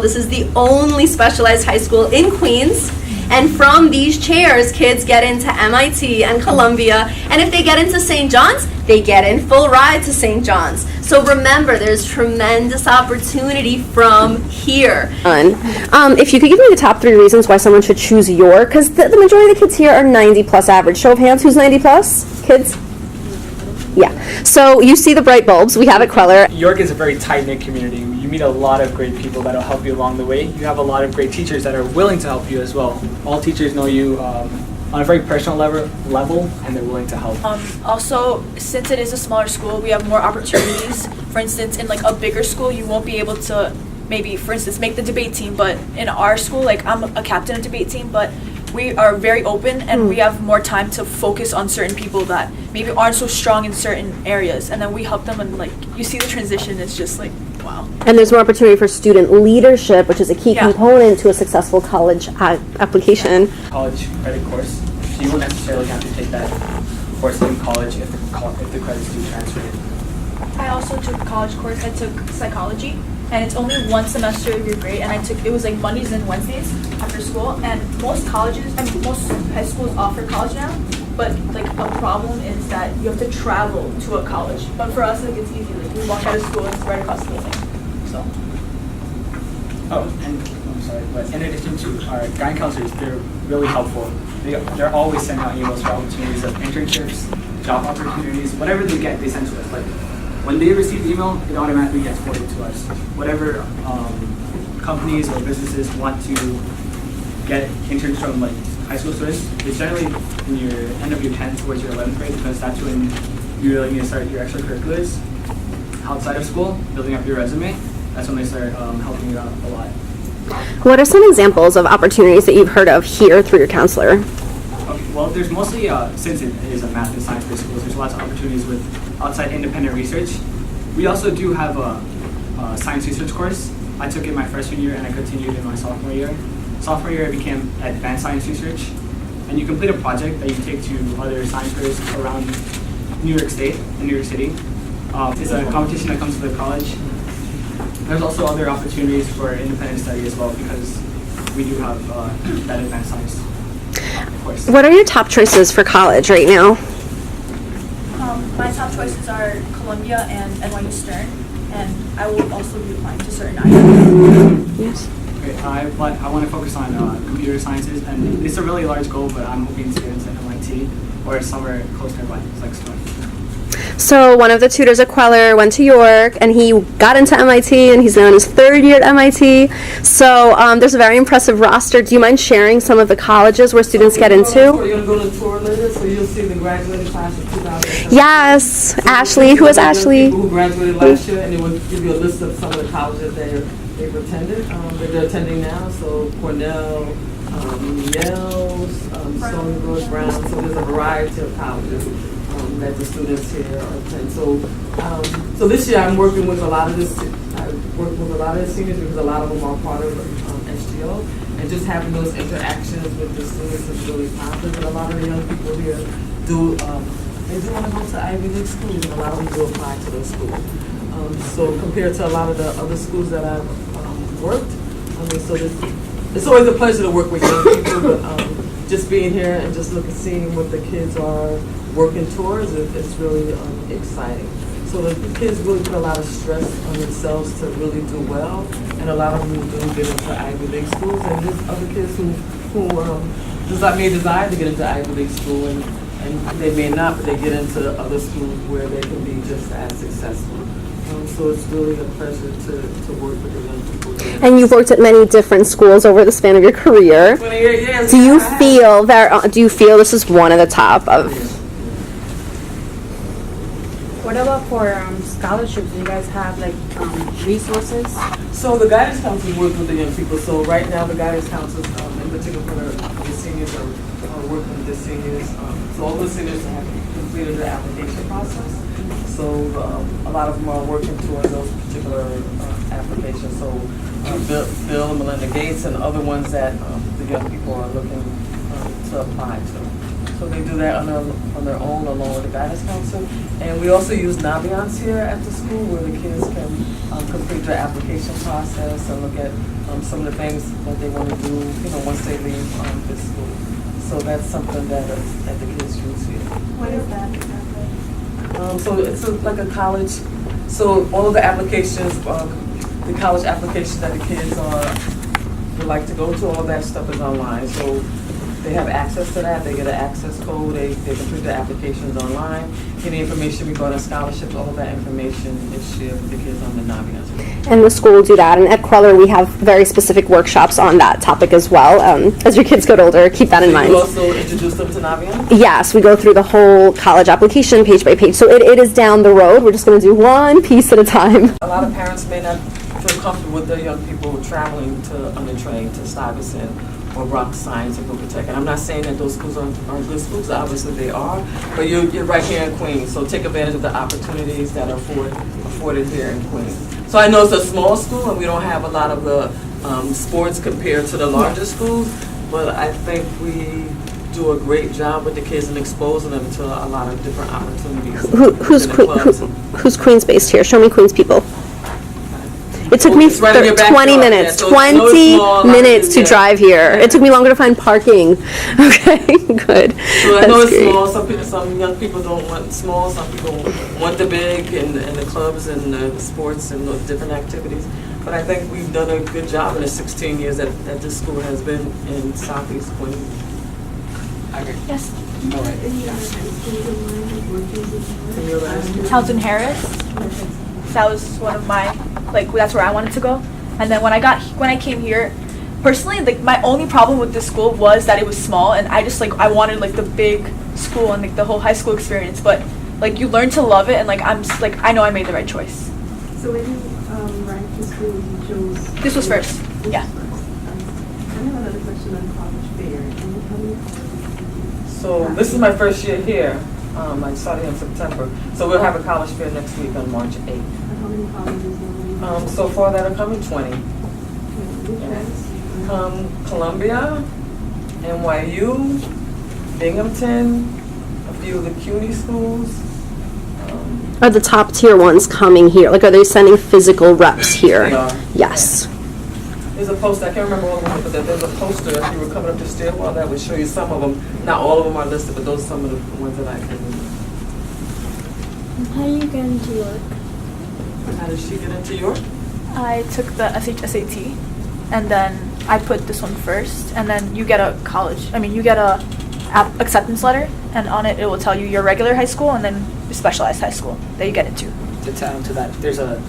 This is the only specialized high school in Queens. And from these chairs, kids get into MIT and Columbia. And if they get into St. John's, they get in full ride to St. John's. So remember, there's tremendous opportunity from here. If you could give me the top 3 reasons why someone should choose York, because the majority of the kids here are 90 plus average. Show of hands, who's 90 plus? Kids? Yeah. So you see the bright bulbs we have at Kweller. York is a very tight-knit community. You meet a lot of great people that will help you along the way. You have a lot of great teachers that are willing to help you as well. All teachers know you on a very personal level, and they're willing to help. Also, since it is a smaller school, we have more opportunities. For instance, in like a bigger school, you won't be able to maybe, for instance, make the debate team. But in our school, like I'm a captain of debate team, but we are very open and we have more time to focus on certain people that maybe aren't so strong in certain areas, and then we help them, and like you see the transition is just like wow. And there's more opportunity for student leadership, which is a key component to a successful college application. College credit course, so you won't necessarily have to take that course in college if the credits do transfer in. I also took a college course. I took psychology, and it's only one semester of your grade, and it was like Mondays and Wednesdays after school. And most colleges, most high schools offer college now, but like a problem is that you have to travel to a college. But for us, like it's easy. Like we walk out of school, it's right across the building. So. Oh, and I'm sorry, but in addition to our guidance counselors, they're really helpful. They're always sending out emails for opportunities of internships, job opportunities, whatever they get, they send to us. Like when they receive the email, it automatically gets forwarded to us. Whatever companies or businesses want to get interns from like high school students, it's generally in your end of your 10th towards your 11th grade, because that's when you really need to start your extracurriculars outside of school, building up your resume. That's when they start helping you out a lot. What are some examples of opportunities that you've heard of here through your counselor? Okay, well, there's mostly, since it is a math and science-based school, there's lots of opportunities with outside independent research. We also do have a science research course. I took it my freshman year and I continued in my sophomore year. Sophomore year I became advanced science research, and you complete a project that you take to other science fairs around New York State and New York City. It's a competition that comes to the college. There's also other opportunities for independent study as well, because we do have that advanced science course. What are your top choices for college right now? My top choices are Columbia and NYU Stern, and I will also be applying to certain items. Yes. Okay, I want to focus on computer sciences, and it's a really large goal, but I'm hoping to get into MIT or somewhere close nearby, like Stern. So one of the tutors at Kweller went to York, and he got into MIT, and he's now in his 3rd year at MIT. So there's a very impressive roster. Do you mind sharing some of the colleges where students get into? You're going to go to the tour later, so you'll see the graduating class of 2017. Yes, Ashley. Who is Ashley? People who graduated last year, and it will give you a list of some of the colleges they've attended, that they're attending now. So Cornell, Yale, Stony Brook, Brown. So there's a variety of colleges that the students here attend. So this year I'm working with a lot of this. I work with a lot of the seniors because a lot of them are part of SGO, and just having those interactions with the students is really positive. And a lot of the young people here do. They do want to go to Ivy League schools, and a lot of them do apply to those schools. So compared to a lot of the other schools that I've worked, so it's always a pleasure to work with young people. But just being here and just seeing what the kids are working towards, it's really exciting. So the kids really put a lot of stress on themselves to really do well, and a lot of them do get into Ivy League schools, and there's other kids who may desire to get into Ivy League school, and they may not, but they get into other schools where they can be just as successful. So it's really a pleasure to work with the young people. And you've worked at many different schools over the span of your career. 28 years. Do you feel this is one of the top of? What about for scholarships? Do you guys have like resources? So the guidance counselors work with the young people. So right now the guidance counselors, in particular for the seniors, are working with the seniors. So all the seniors have completed the application process. So a lot of them are working towards those particular applications. So Bill and Melinda Gates and other ones that the young people are looking to apply to. So they do that on their own along with the guidance counselor. And we also use Naviance here at the school where the kids can complete their application process and look at some of the things that they want to do, once they leave this school. So that's something that the kids use here. What is that exactly? So it's like a college, so all of the applications, the college applications that the kids would like to go to, all that stuff is online. So they have access to that, they get an access code, they complete their applications online. Any information regarding scholarships, all of that information is shared with the kids on the Naviance. And the school will do that. And at Kweller, we have very specific workshops on that topic as well. As your kids get older, keep that in mind. You also introduce them to Naviance? Yes, we go through the whole college application page by page. So it is down the road. We're just going to do one piece at a time. A lot of parents may not feel comfortable with their young people traveling on the train to Stuyvesant or Rock Science or Booker Tech. And I'm not saying that those schools aren't good schools, obviously they are, but you're right here in Queens, so take advantage of the opportunities that are afforded here in Queens. So I know it's a small school and we don't have a lot of the sports compared to the larger schools, but I think we do a great job with the kids and exposing them to a lot of different opportunities. Who's Queens based here? Show me Queens people. It took me It's right in your 20 backyard. minutes, Yeah, so it's 20 small, minutes to yeah. drive here. It took me longer to find parking. Okay, good. So I know That's it's great. small, some young people don't want small, some people want the big and the clubs and the sports and the different activities. But I think we've done a good job in the 16 years that this school has been in Southeast Queens. I agree. Yes. All right. Can you elaborate? Townsend Harris. That was one of my, that's where I wanted to go. And then when I came here, personally, my only problem with this school was that it was small, and I just I wanted the big school and the whole high school experience. But you learn to love it, and I know I made the right choice. So when you ranked the school, you chose... This was first. Yeah. I have another question on college fair. Can you tell me? So this is my first year here. I started in September. So we'll have a college fair next week on March 8th. How many colleges are So far that are coming 20. Which ones? Columbia, NYU, Binghamton, a few of the CUNY schools. Are the top tier ones coming here? Are they sending physical reps here? They are. Yes. There's a poster, I can't remember all of them, but there's a poster if you were coming up the stairwell that would show you some of them. Not all of them are listed, but those are some of the ones that I can. How do you get into York? How did she get into York? I took the SHSAT, and then I put this one first, and then you get a acceptance letter, and on it will tell you your regular high school and then your specialized high school that you get into. To add to that, there's a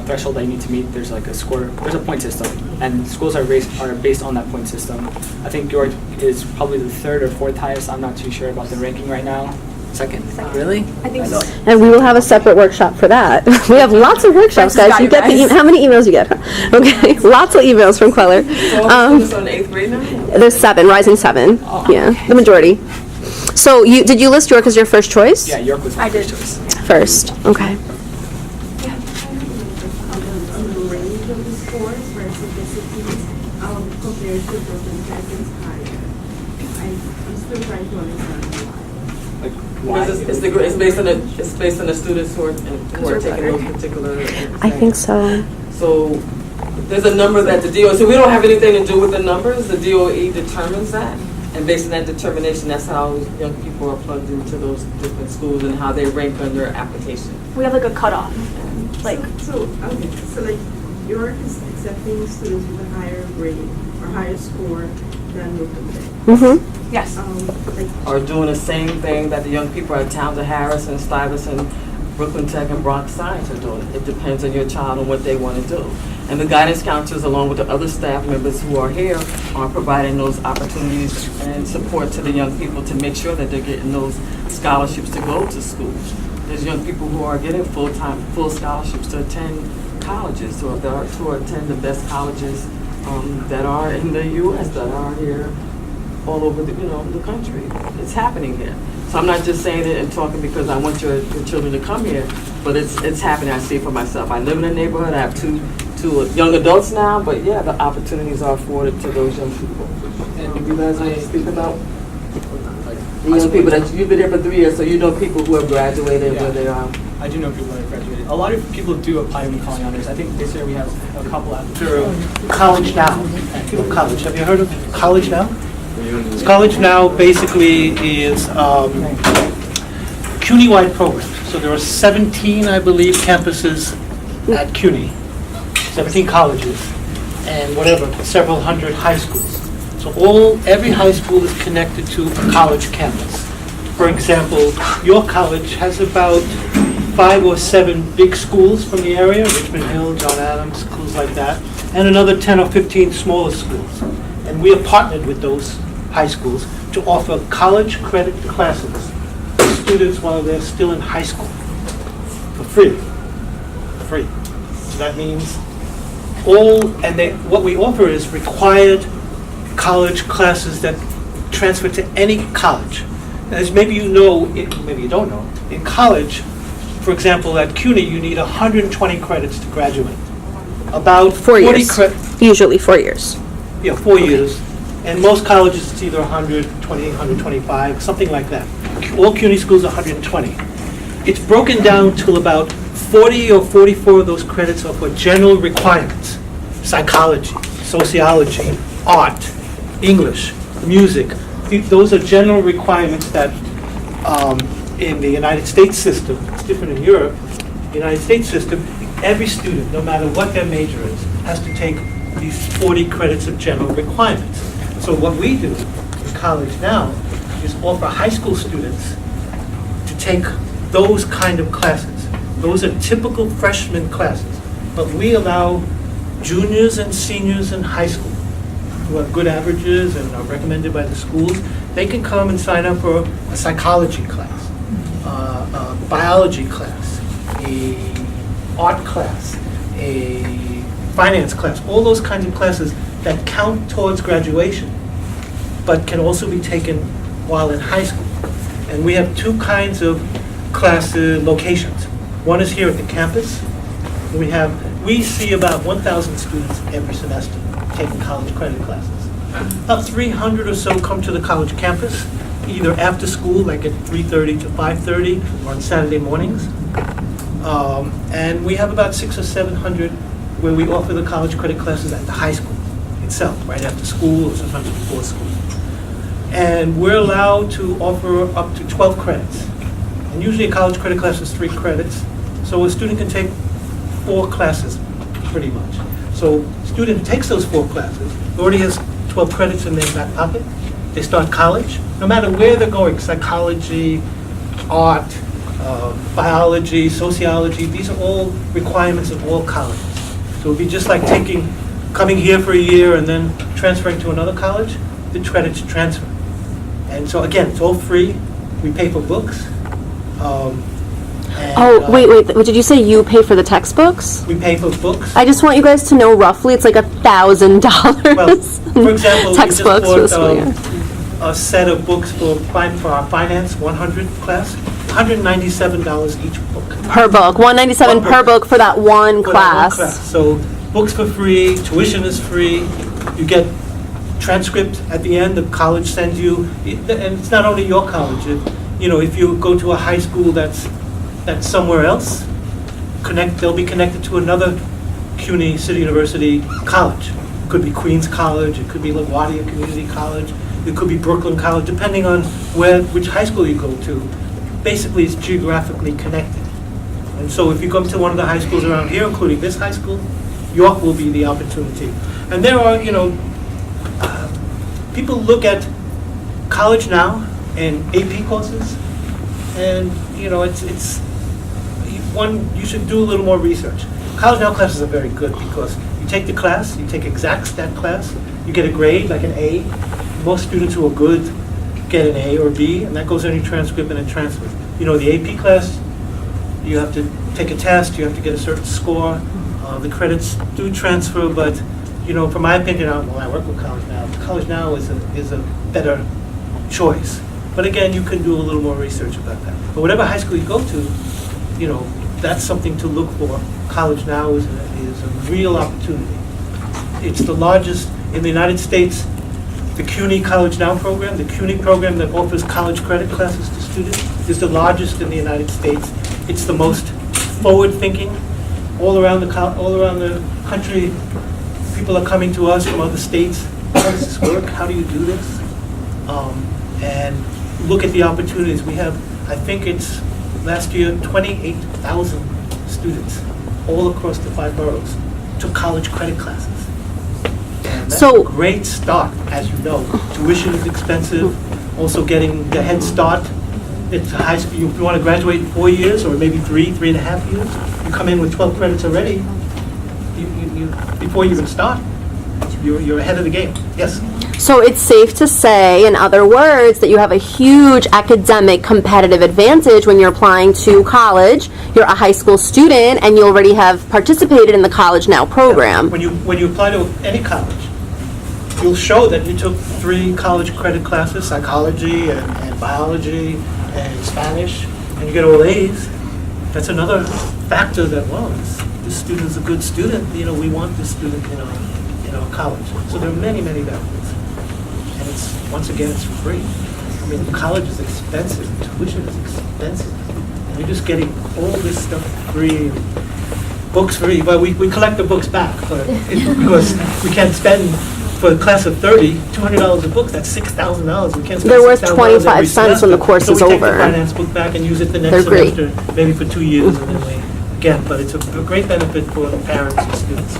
threshold that you need to meet. There's a score. There's a point system, and schools are based on that point system. I think York is probably the third or fourth highest. I'm not too sure about the ranking right now. Second. Really? I think so. And we will have a separate workshop for that. We have lots of workshops, guys. You get how many emails you get? Okay, lots of emails from Kweller. So all the students are in 8th grade now? There's 7, rising 7. Yeah, the majority. So did you list York as your first choice? Yeah, York was my I did. first choice. First, okay. On the range of the scores versus the cities, compared to Brooklyn Tech is higher. I'm still trying to understand why. Why? Because it's based on the students who are taking those particular. I think so. So there's a number that the DOE, so we don't have anything to do with the numbers. The DOE determines that. And based on that determination, that's how young people are plugged into those different schools and how they rank on their application. We have a cutoff. So York is accepting students with a higher grade or higher score than Brooklyn Tech. Mm-hmm. Yes. Are doing the same thing that the young people at Townsend Harris and Stuyvesant, Brooklyn Tech, and Bronx Science are doing. It depends on your child and what they want to do. And the guidance counselors, along with the other staff members who are here, are providing those opportunities and support to the young people to make sure that they're getting those scholarships to go to school. There's young people who are getting full scholarships to attend colleges, or to attend the best colleges that are in the U.S., that are here all over the country. It's happening here. So I'm not just saying it and talking because I want your children to come here, but it's happening. I see it for myself. I live in a neighborhood. I have two young adults now, but yeah, the opportunities are afforded to those young people. And if you guys want to speak about You know people that, you've been there for 3 years, so you know people who have graduated, Yeah. where they are. I do know people that have graduated. A lot of people do apply to Macaulay Honors. I think this year we have a couple applicants. College Now. College. Have you heard of College Now? College Now basically is CUNY-wide programs. So there are 17, I believe, campuses at CUNY, 17 colleges, and several hundred high schools. So every high school is connected to a college campus. For example, your college has about 5 or 7 big schools from the area, Richmond Hill, John Adams, schools like that, and another 10 or 15 smaller schools. And we are partnered with those high schools to offer college credit classes to students while they're still in high school for free. So that means what we offer is required college classes that transfer to any college. As maybe you know, maybe you don't know, in college, for example, at CUNY, you need 120 credits to graduate. About 4 40 years. credits. Usually 4 years. Yeah, 4 years. And most colleges, it's either 120, 125, something like that. All CUNY schools are 120. It's broken down to about 40 or 44 of those credits are for general requirements. Psychology, sociology, art, English, music. Those are general requirements that in the United States system, it's different in Europe, the United States system, every student, no matter what their major is, has to take these 40 credits of general requirements. So what we do in College Now is offer high school students to take those kind of classes. Those are typical freshman classes, but we allow juniors and seniors in high school who have good averages and are recommended by the schools, they can come and sign up for a psychology class, a biology class, a art class, a finance class, all those kinds of classes that count towards graduation, but can also be taken while in high school. And we have 2 kinds of class locations. One is here at the campus. We see about 1,000 students every semester taking college credit classes. About 300 or so come to the college campus, either after school, like at 3:30 to 5:30, or on Saturday mornings. And we have about 600 or 700 where we offer the college credit classes at the high school itself, right after school or sometimes before school. And we're allowed to offer up to 12 credits. And usually a college credit class is 3 credits, so a student can take 4 classes, pretty much. So a student takes those 4 classes, already has 12 credits in their back pocket. They start college, no matter where they're going, psychology, art, biology, sociology, these are all requirements of all colleges. So it'd be just like coming here for a year and then transferring to another college, the credits transfer. And so again, it's all free. We pay for books. Wait, did you say you pay for the textbooks? We pay for books. I just want you guys to know roughly it's like $1,000. Well, for example, textbooks we for the just school year. bought a set of books for our finance 100 class, $197 each book. Per book, $197 per book for that one For that one class. So books for free, tuition is free, you get transcript at the end, the college sends you, and it's not only your college, if you go to a high school that's somewhere else, they'll be connected to another CUNY City University college. It could be Queens College, it could be LaGuardia Community College, it could be Brooklyn College, depending on which high school you go to. Basically, it's geographically connected. And so if you come to one of the high schools around here, including this high school, York will be the opportunity. And there are, people look at College Now and AP courses, and, it's you should do a little more research. College Now classes are very good because you take the class, you take exact stat class, you get a grade, like an A. Most students who are good get an A or B, and that goes in your transcript and it transfers. The AP class, you have to take a test, you have to get a certain score. The credits do transfer, but, from my opinion, when I work with College Now is a better choice. But again, you can do a little more research about that. But whatever high school you go to, that's something to look for. College Now is a real opportunity. It's the largest in the United States. the CUNY College Now program. The CUNY program that offers college credit classes to students is the largest in the United States. It's the most forward-thinking. All around the country, people are coming to us from other states. How does this work? How do you do this? And look at the opportunities. We have, I think it's last year, 28,000 students all across the 5 boroughs took college credit classes. And that's So- a great start, as you know. Tuition is expensive. Also getting the head start. It's high school. You want to graduate in 4 years or maybe 3.5 years. You come in with 12 credits already. Before you even start, you're ahead of the game. Yes. So it's safe to say, in other words, that you have a huge academic competitive advantage when you're applying to college. You're a high school student and you already have participated in the College Now program. When you apply to any college, you'll show that you took 3 college credit classes, psychology and biology and Spanish, and you get all A's. That's another factor that, well, this student is a good student. We want this student in our college. So there are many, many benefits. And once again, it's free. I mean, college is expensive. Tuition is expensive. And you're just getting all this stuff free. Books free. Well, we collect the books back, but because we can't spend, for a class of 30, $200 a book, that's $6,000. We can't spend They're worth $6,000 25 every cents when the semester. course So is we take over. the finance book back and use it the next They're great. semester, maybe for 2 years, and then we again. But it's a great benefit for the parents and students.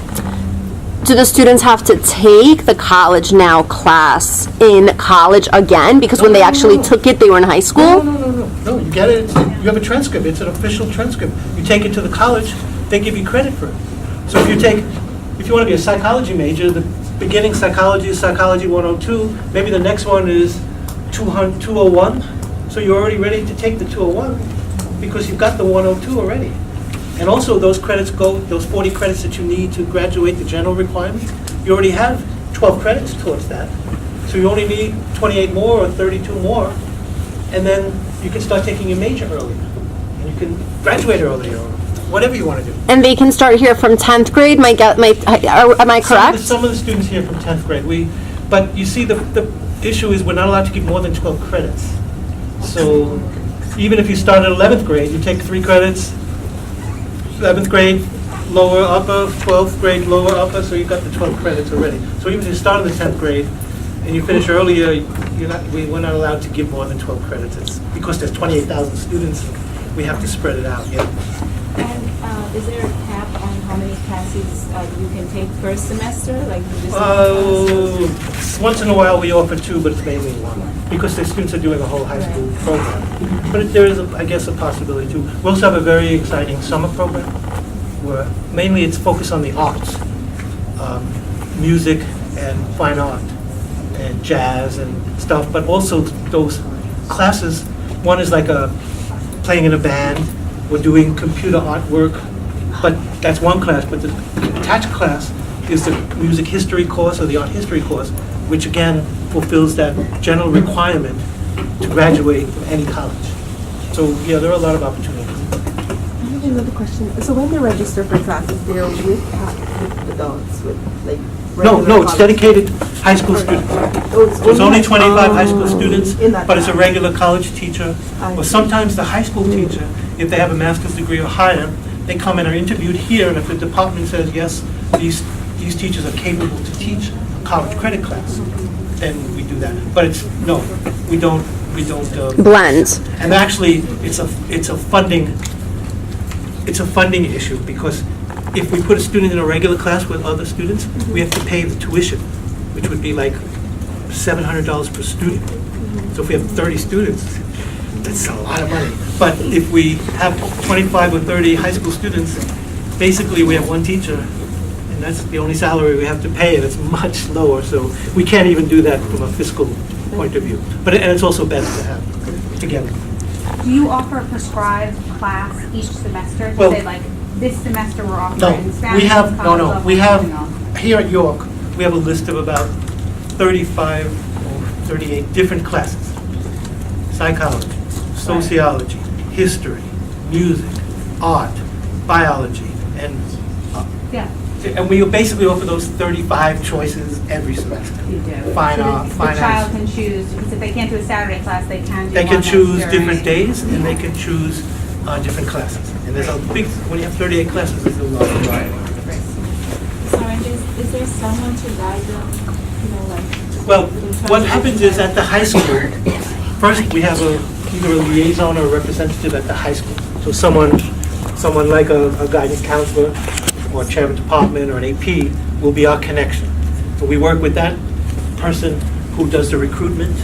Do the students have to take the College Now class in college again? Because when they actually took it, they were in high school? No, you get it. You have a transcript. It's an official transcript. You take it to the college, they give you credit for it. So if you want to be a psychology major, the beginning psychology is Psychology 102. Maybe the next one is 201. So you're already ready to take the 201 because you've got the 102 already. And also those credits those 40 credits that you need to graduate the general requirement, you already have 12 credits towards that. So you only need 28 more or 32 more, and then you can start taking your major earlier. And you can graduate earlier, or whatever you want to do. And they can start here from 10th grade, am I correct? Some of the students here from 10th grade, but you see the issue is we're not allowed to keep more than 12 credits. So even if you start at 11th grade, you take 3 credits, 11th grade, lower upper, 12th grade, lower upper, so you've got the 12 credits already. So even if you start in the 10th grade and you finish earlier, we're not allowed to give more than 12 credits. It's because there's 28,000 students, we have to spread it out, yeah. And is there a cap on how many classes you can take first semester? Like Once in a while we offer 2, but it's mainly 1 because the students are doing a whole high school program. But there is, I guess, a possibility too. We also have a very exciting summer program where mainly it's focused on the arts, music and fine art and jazz and stuff, but also those classes. One is like playing in a band. We're doing computer artwork, but that's one class. But the attached class is the music history course or the art history course, which again fulfills that general requirement to graduate from any college. So yeah, there are a lot of opportunities. I have another question. So when they register for classes, they're with adults, with like No, regular it's college dedicated high school students. So it's only 25 high school students, in that but it's a class. regular college teacher. Or sometimes the high school teacher, if they have a master's degree or higher, they come and are interviewed here, and if the department says, yes, these teachers are capable to teach a college credit class, then we do that. But we don't. Blend. And actually, it's a funding issue because if we put a student in a regular class with other students, we have to pay the tuition, which would be like $700 per student. So if we have 30 students, that's a lot of money. But if we have 25 or 30 high school students, basically we have one teacher, and that's the only salary we have to pay, and it's much lower. So we can't even do that from a fiscal point of view. And it's also better to have together. Do you offer a prescribed class each semester? Well, Say like, this semester we're offering No, Spanish. we have, college no, level, we have, you know. here at York, we have a list of about 35 or 38 different classes. Psychology, sociology, history, music, art, biology, and Yeah. And we basically offer those 35 choices every semester. You do. Fine So art, the fine child arts. can choose, because if they can't do a Saturday class, they can do They one can that's choose during- different days, and they can choose different classes. And there's a big, when you have 38 classes, there's a lot of variety. Sorry, is there someone to guide them, you know, like? Well, what happens is at the high school, first we have either a liaison or a representative at the high school. So someone like a guidance counselor or chair of department or an AP will be our connection. So we work with that person who does the recruitment.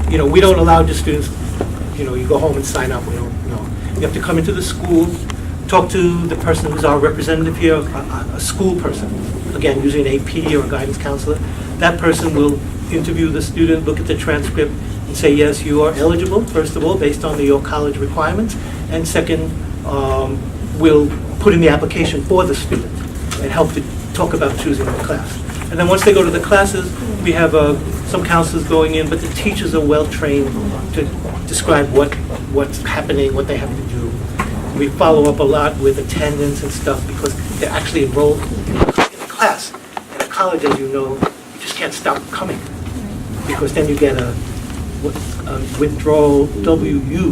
You know, we don't allow just students, you know, you go home and sign up. We don't, no. You have to come into the school, talk to the person who's our representative here, a school person. Again, using an AP or a guidance counselor. That person will interview the student, look at the transcript, and say, yes, you are eligible, first of all, based on your college requirements, and second, will put in the application for the student and help to talk about choosing the class. And then once they go to the classes, we have some counselors going in, but the teachers are well trained to describe what's happening, what they have to do. We follow up a lot with attendance and stuff because they're actually enrolled in the class. In a college, as you know, you just can't stop coming because then you get a withdrawal, WU,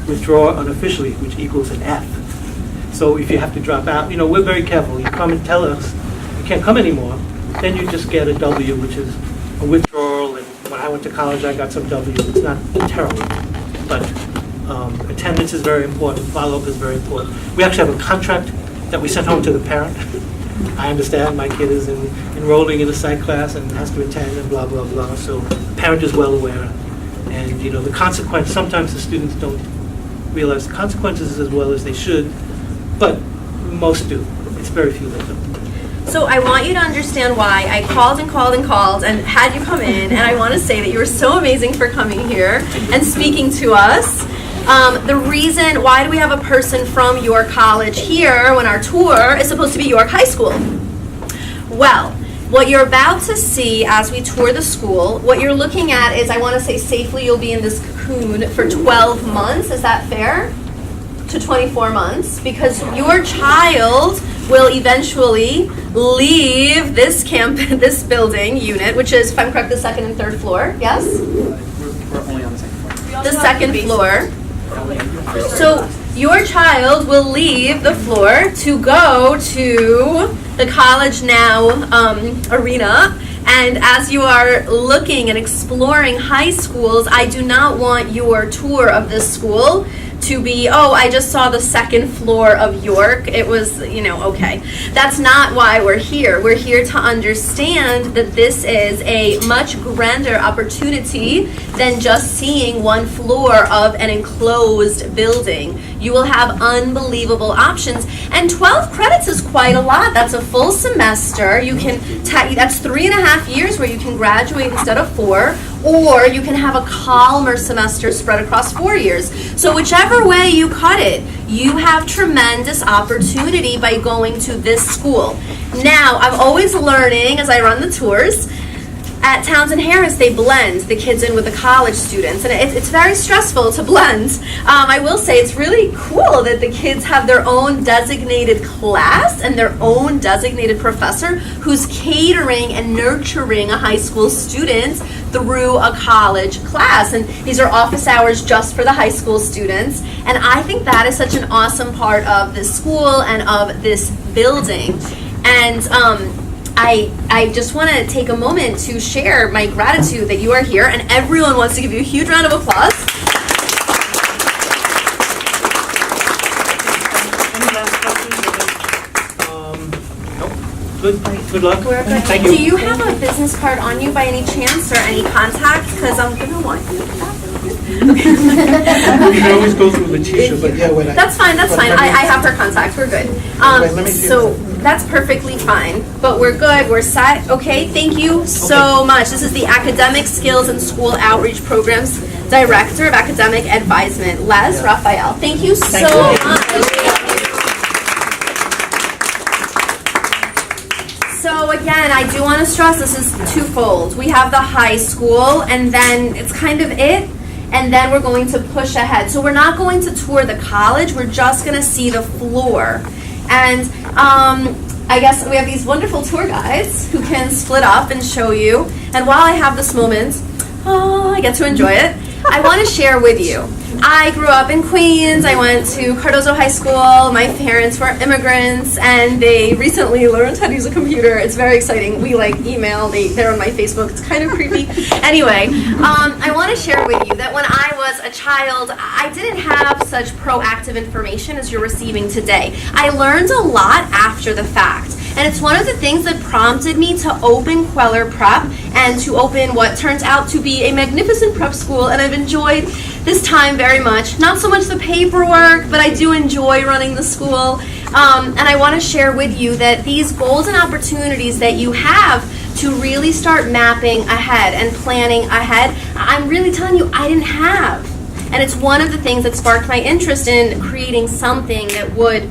withdraw unofficially, which equals an F. So if you have to drop out, you know, we're very careful. You come and tell us you can't come anymore, then you just get a W, which is a withdrawal. And when I went to college, I got some W. It's not terrible, but attendance is very important. Follow-up is very important. We actually have a contract that we sent home to the parent. I understand my kid is enrolling in a psych class and has to attend and blah, blah, blah. So the parent is well aware. And, you know, the consequence, sometimes the students don't realize the consequences as well as they should, but most do. It's very few that don't. So I want you to understand why I called and called and called and had you come in, and I want to say that you were so amazing for coming here and speaking to us. The reason, why do we have a person from York College here when our tour is supposed to be York High School? Well, what you're about to see as we tour the school, what you're looking at is, I want to say safely, you'll be in this cocoon for 12 months. Is that fair? To 24 months, because your child will eventually leave this this building unit, which is, if I'm correct, the second and third floor. Yes? We're only on the second floor. The second floor. So your child will leave the floor to go to the College Now arena. And as you are looking and exploring high schools, I do not want your tour of this school to be, oh, I just saw the second floor of York. It was, you know, okay. That's not why we're here. We're here to understand that this is a much grander opportunity than just seeing one floor of an enclosed building. You will have unbelievable options. And 12 credits is quite a lot. That's a full semester. You can, that's 3.5 years where you can graduate instead of 4. Or you can have a calmer semester spread across 4 years. So whichever way you cut it, you have tremendous opportunity by going to this school. Now, I'm always learning as I run the tours. At Townsend Harris, they blend the kids in with the college students, and it's very stressful to blend. I will say it's really cool that the kids have their own designated class and their own designated professor who's catering and nurturing a high school student through a college class. And these are office hours just for the high school students. And I think that is such an awesome part of this school and of this building. And I just want to take a moment to share my gratitude that you are here, and everyone wants to give you a huge round of applause. Any last questions? Nope. Good luck. We're good. Thank you. Do you have a business card on you by any chance, or any contacts? Because I'm going to want you. You can always go through Letitia, but yeah, when I... That's fine, that's fine. I have her contact. We're good. Wait, let me see So that's perfectly fine. But we're good. We're set. Okay, thank you so much. This is the Academic Skills and School Outreach Programs Director of Academic Advisement, Les Raphael. Thank you so much. So again, I do want to stress this is twofold. We have the high school, and then it's kind of it. And then we're going to push ahead. So we're not going to tour the college, we're just going to see the floor. And I guess we have these wonderful tour guides who can split up and show you. And while I have this moment, I get to enjoy it. I want to share with you. I grew up in Queens. I went to Cardozo High School. My parents were immigrants, and they recently learned how to use a computer. It's very exciting. We email. They're on my Facebook. It's kind of creepy. Anyway, I want to share with you that when I was a child, I didn't have such proactive information as you're receiving today. I learned a lot after the fact. And it's one of the things that prompted me to open Kweller Prep and to open what turns out to be a magnificent prep school. And I've enjoyed this time very much. Not so much the paperwork, but I do enjoy running the school. And I want to share with you that these goals and opportunities that you have to really start mapping ahead and planning ahead, I'm really telling you, I didn't have. And it's one of the things that sparked my interest in creating something that would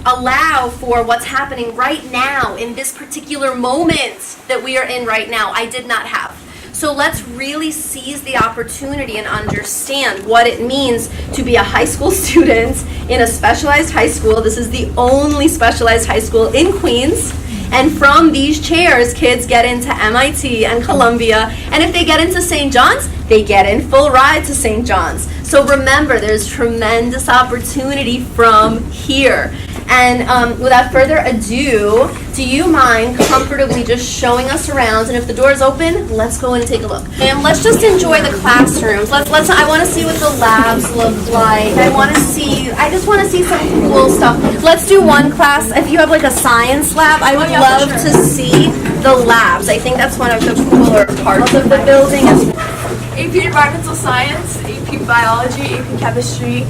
allow for what's happening right now in this particular moment that we are in right now. I did not have. So let's really seize the opportunity and understand what it means to be a high school student in a specialized high school. This is the only specialized high school in Queens. And from these chairs, kids get into MIT and Columbia. And if they get into St. John's, they get in full ride to St. John's. So remember, there's tremendous opportunity from here. And without further ado, do you mind comfortably just showing us around? And if the door's open, let's go in and take a look. And let's just enjoy the classrooms. I want to see what the labs look like. I just want to see some cool stuff. Let's do one class. If you have a science lab, I would love to see the labs. I think that's one of the cooler parts of the building. AP Environmental Science, AP Biology, AP Chemistry,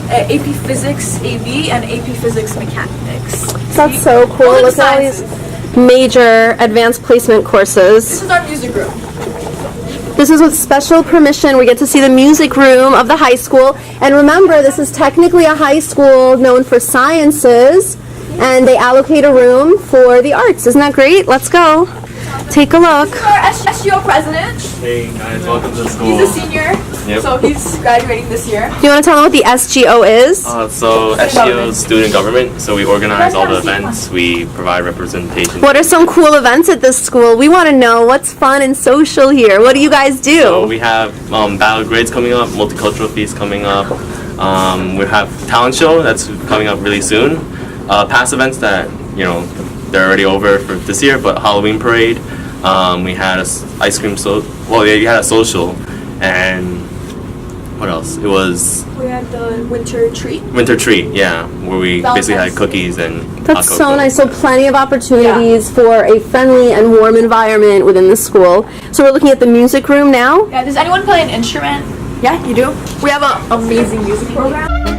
AP Physics, AV, and AP Physics Mechanics. That's so cool. Those are the Look at all these sciences. major advanced placement courses. This is our music room. This is with special permission. We get to see the music room of the high school. And remember, this is technically a high school known for sciences, and they allocate a room for the arts. Isn't that great? Let's go. Take a look. This is our SGO president. Hey guys, welcome to school. He's a senior, so he's graduating this year. Do you want to tell them what the SGO is? So SGO is student government, so we organize all the events, we provide representation. What are some cool events at this school? We want to know what's fun and social here. What do you guys do? So we have battle grades coming up, multicultural feast coming up. We have talent show that's coming up really soon. Past events that, they're already over for this year, but Halloween parade. We had ice cream you had a social, and what else? We had the winter treat. Winter treat, yeah, where we basically had cookies and That's hot so cocoa. nice. So plenty of opportunities for a friendly and warm environment within the school. So we're looking at the music room now. Yeah, does anyone play an instrument? Yeah, you do? We have an amazing music program.